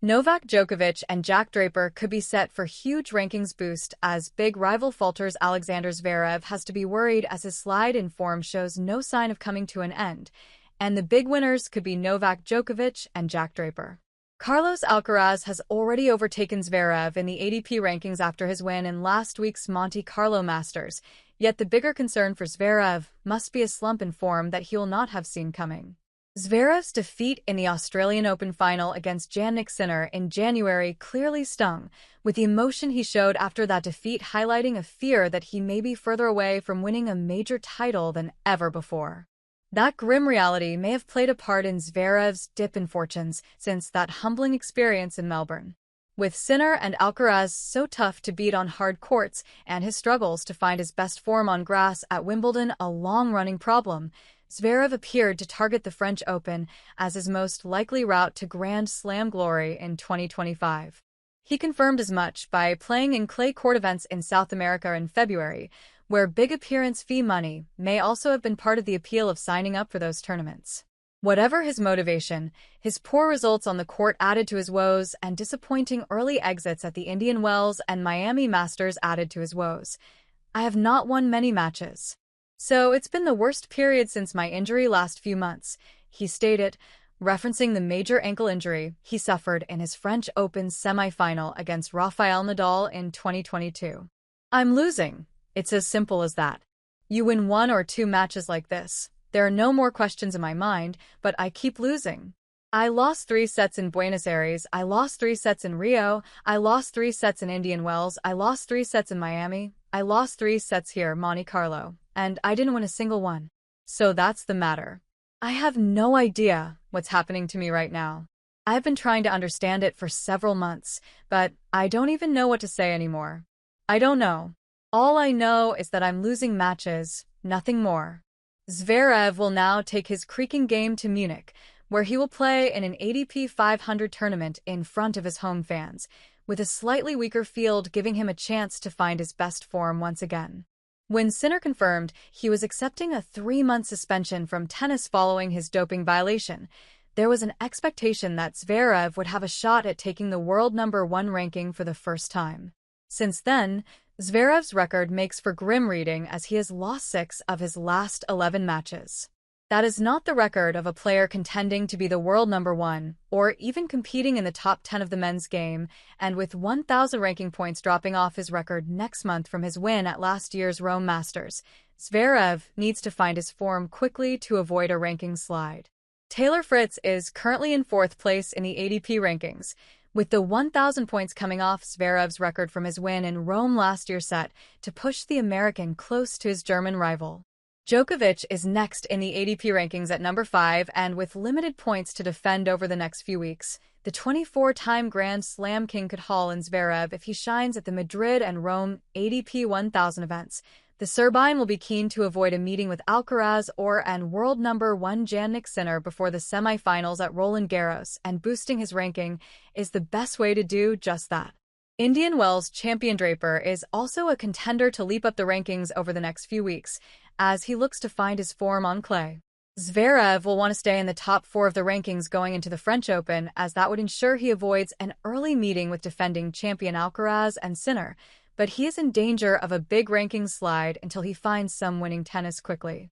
Novak Djokovic and Draper could be set for huge rankings boost as big rival falters Alexander Zverev has to be worried as his slide in form shows no sign of coming to an end, and the big winners could be Novak Djokovic and Draper. Carlos Alcaraz has already overtaken Zverev in the ADP rankings after his win in last week's Monte Carlo Masters, yet the bigger concern for Zverev must be a slump in form that he will not have seen coming. Zverev's defeat in the Australian Open final against Jannik Sinner in January clearly stung, with the emotion he showed after that defeat highlighting a fear that he may be further away from winning a major title than ever before. That grim reality may have played a part in Zverev's dip in fortunes since that humbling experience in Melbourne. With Sinner and Alcaraz so tough to beat on hard courts and his struggles to find his best form on grass at Wimbledon a long-running problem, Zverev appeared to target the French Open as his most likely route to Grand Slam glory in 2025. He confirmed as much by playing in clay court events in South America in February, where big appearance fee money may also have been part of the appeal of signing up for those tournaments. Whatever his motivation, his poor results on the court added to his woes, and disappointing early exits at the Indian Wells and Miami Masters added to his woes. "I have not won many matches. So it's been the worst period since my injury last few months," he stated, referencing the major ankle injury he suffered in his French Open semi-final against Rafael Nadal in 2022. "I'm losing. It's as simple as that. You win one or two matches like this, there are no more questions in my mind, but I keep losing. I lost 3 sets in Buenos Aires, I lost 3 sets in Rio, I lost 3 sets in Indian Wells, I lost 3 sets in Miami, I lost 3 sets here, Monte Carlo, and I didn't win a single one. So that's the matter. I have no idea what's happening to me right now. I've been trying to understand it for several months, but I don't even know what to say anymore. I don't know. All I know is that I'm losing matches, nothing more." Zverev will now take his creaking game to Munich, where he will play in an ADP 500 tournament in front of his home fans, with a slightly weaker field giving him a chance to find his best form once again. When Sinner confirmed he was accepting a 3-month suspension from tennis following his doping violation, there was an expectation that Zverev would have a shot at taking the world #1 ranking for the first time. Since then, Zverev's record makes for grim reading as he has lost 6 of his last 11 matches. That is not the record of a player contending to be the world #1, or even competing in the top 10 of the men's game, and with 1,000 ranking points dropping off his record next month from his win at last year's Rome Masters, Zverev needs to find his form quickly to avoid a ranking slide. Taylor Fritz is currently in 4th place in the ADP rankings, with the 1,000 points coming off Zverev's record from his win in Rome last year set to push the American close to his German rival. Djokovic is next in the ADP rankings at number 5, and with limited points to defend over the next few weeks, the 24-time Grand Slam king could haul in Zverev if he shines at the Madrid and Rome ADP 1000 events. The Serbian will be keen to avoid a meeting with Alcaraz or an world #1 Jannik Sinner before the semi-finals at Roland Garros, and boosting his ranking is the best way to do just that. Indian Wells champion Draper is also a contender to leap up the rankings over the next few weeks, as he looks to find his form on clay. Zverev will want to stay in the top 4 of the rankings going into the French Open, as that would ensure he avoids an early meeting with defending champion Alcaraz and Sinner, but he is in danger of a big ranking slide until he finds some winning tennis quickly.